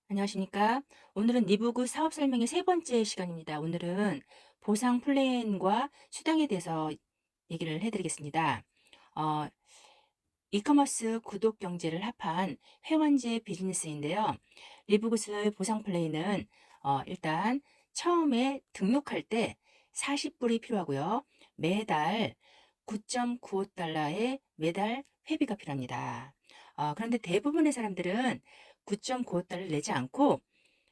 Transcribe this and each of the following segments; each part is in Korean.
안녕하십니까? 오늘은 리부그 사업 설명의 세 번째 시간입니다. 오늘은 보상 플랜과 수당에 대해서 얘기를 해드리겠습니다. 어, 이커머스 구독 경제를 합한 회원제 비즈니스인데요. 리부그스의 보상 플랜은 일단 처음에 등록할 때 40불이 필요하고요. 매달 9.95달러의 매달 회비가 필요합니다. 그런데 대부분의 사람들은 9.95달러를 내지 않고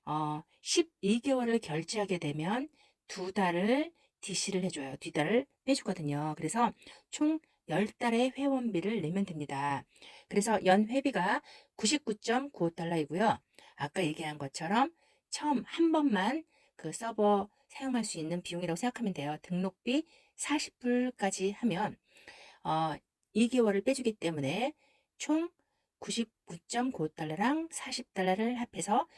12개월을 결제하게 되면 두 달을 DC를 해줘요. 뒷달을 빼주거든요. 그래서 총 10달의 회원비를 내면 됩니다. 그래서 연 회비가 99.95달러이고요. 아까 얘기한 것처럼 처음 한 번만 그 서버 사용할 수 있는 비용이라고 생각하면 돼요. 등록비 40불까지 하면 2개월을 빼주기 때문에 총 99.95달러랑 40달러를 합해서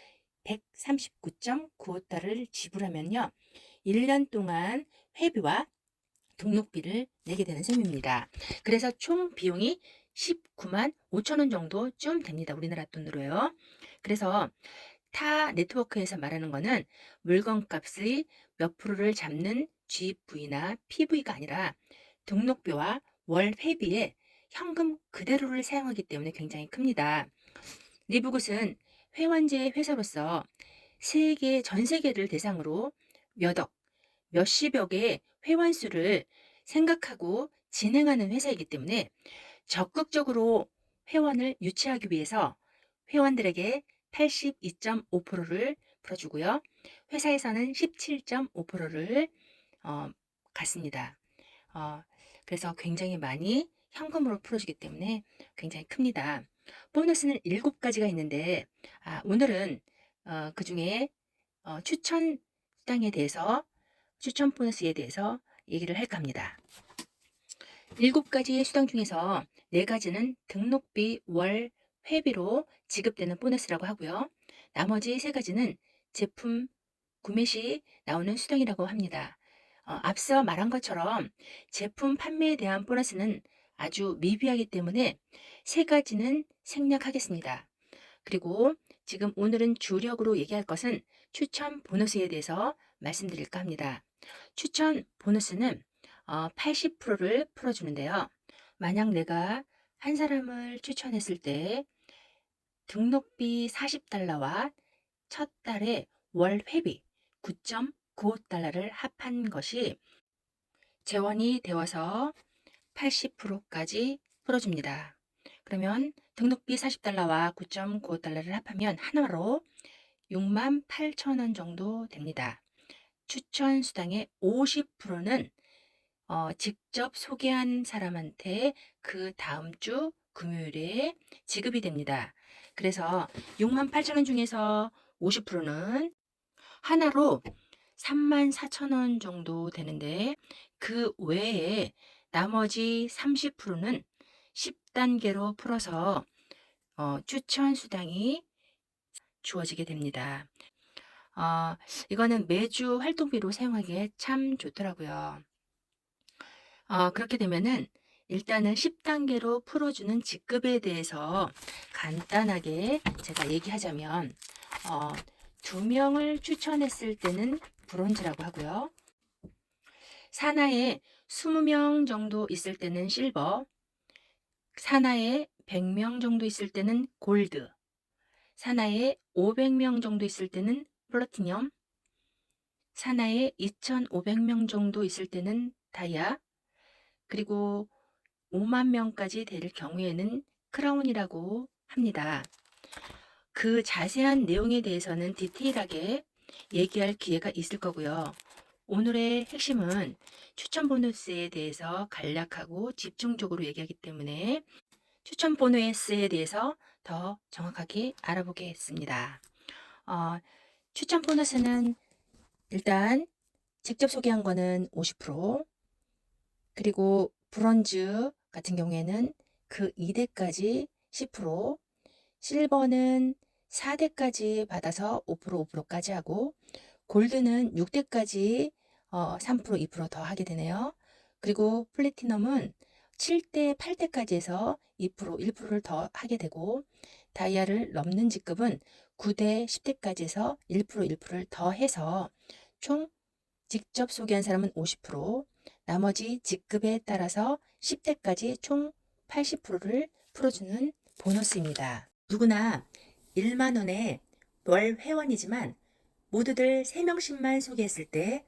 139.95달러를 지불하면요. 1년 동안 회비와 등록비를 내게 되는 셈입니다. 그래서 총 비용이 19만 5천 원 정도쯤 됩니다. 우리나라 돈으로요. 그래서 타 네트워크에서 말하는 거는 물건값의 몇 프로를 잡는 GV나 PV가 아니라 등록비와 월 회비에 현금 그대로를 사용하기 때문에 굉장히 큽니다. 리브굿은 회원제 회사로서 전 세계를 대상으로 몇 억, 몇십여 개의 회원 수를 생각하고 진행하는 회사이기 때문에 적극적으로 회원을 유치하기 위해서 회원들에게 82.5%를 풀어주고요. 회사에서는 17.5%를 갖습니다. 어, 그래서 굉장히 많이 현금으로 풀어주기 때문에 굉장히 큽니다. 보너스는 7가지가 있는데 오늘은 그 중에 추천 수당에 대해서 추천 보너스에 대해서 얘기를 할까 합니다. 7가지의 수당 중에서 4가지는 등록비 월 회비로 지급되는 보너스라고 하고요. 나머지 3가지는 제품 구매 시 나오는 수당이라고 합니다. 앞서 말한 것처럼 제품 판매에 대한 보너스는 아주 미비하기 때문에 3가지는 생략하겠습니다. 그리고 지금 오늘은 주력으로 얘기할 것은 추천 보너스에 대해서 말씀드릴까 합니다. 추천 보너스는 80%를 풀어주는데요. 만약 내가 한 사람을 추천했을 때 등록비 40달러와 첫 달에 월 회비 9.95달러를 합한 것이 재원이 되어서 80%까지 풀어줍니다. 그러면 등록비 40달러와 9.95달러를 합하면 한화로 6만 8천 원 정도 됩니다. 추천 수당의 50%는 직접 소개한 사람한테 그 다음 주 금요일에 지급이 됩니다. 그래서 6만 8천 원 중에서 50%는 하나로 3만 4천 원 정도 되는데 그 외에 나머지 30%는 10단계로 풀어서 추천 수당이 주어지게 됩니다. 이거는 매주 활동비로 사용하기에 참 좋더라고요. 그렇게 되면은 일단은 10단계로 풀어주는 직급에 대해서 간단하게 제가 얘기하자면 2명을 추천했을 때는 브론즈라고 하고요. 산하에 20명 정도 있을 때는 실버, 산하에 100명 정도 있을 때는 골드, 산하에 500명 정도 있을 때는 플래티넘, 산하에 2,500명 정도 있을 때는 다이아, 그리고 5만 명까지 될 경우에는 크라운이라고 합니다. 그 자세한 내용에 대해서는 디테일하게 얘기할 기회가 있을 거고요. 오늘의 핵심은 추천 보너스에 대해서 간략하고 집중적으로 얘기하기 때문에 추천 보너스에 대해서 더 정확하게 알아보겠습니다. 어, 추천 보너스는 일단 직접 소개한 거는 50%, 그리고 브론즈 같은 경우에는 그 2대까지 10%, 실버는 4대까지 받아서 5%, 5%까지 하고, 골드는 6대까지 3%, 2%더 하게 되네요. 그리고 플래티넘은 7대, 8대까지 해서 2%, 1%를 더 하게 되고, 다이아를 넘는 직급은 9대 10대까지 해서 1%, 1%를 더해서 총 직접 소개한 사람은 50%, 나머지 직급에 따라서 10대까지 총 80%를 풀어주는 보너스입니다. 누구나 1만 원의 월 회원이지만 모두들 3명씩만 소개했을 때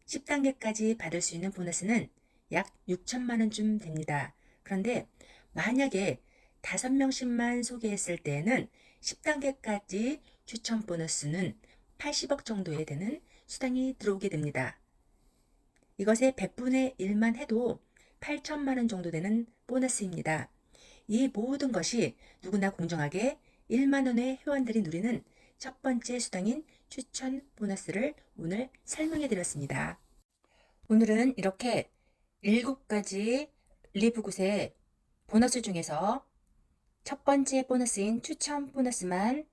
10단계까지 받을 수 있는 보너스는 약 6천만 원쯤 됩니다. 그런데 만약에 5명씩만 소개했을 때에는 10단계까지 추천 보너스는 80억 정도에 되는 수당이 들어오게 됩니다. 이것의 100분의 1만 해도 8천만 원 정도 되는 보너스입니다. 이 모든 것이 누구나 공정하게 1만 원의 회원들이 누리는 첫 번째 수당인 추천 보너스를 오늘 설명해 드렸습니다. 오늘은 이렇게 7가지 리브굿의 보너스 중에서 첫 번째 보너스인 추천 보너스만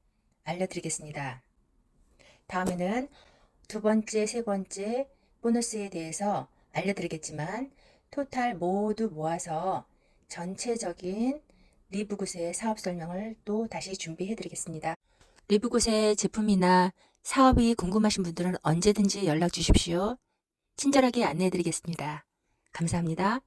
알려드리겠습니다. 다음에는 두 번째, 세 번째 보너스에 대해서 알려드리겠지만 토탈 모두 모아서 전체적인 리브굿의 사업 설명을 또 다시 준비해 드리겠습니다. 리브굿의 제품이나 사업이 궁금하신 분들은 언제든지 연락 주십시오. 친절하게 안내해 드리겠습니다. 감사합니다.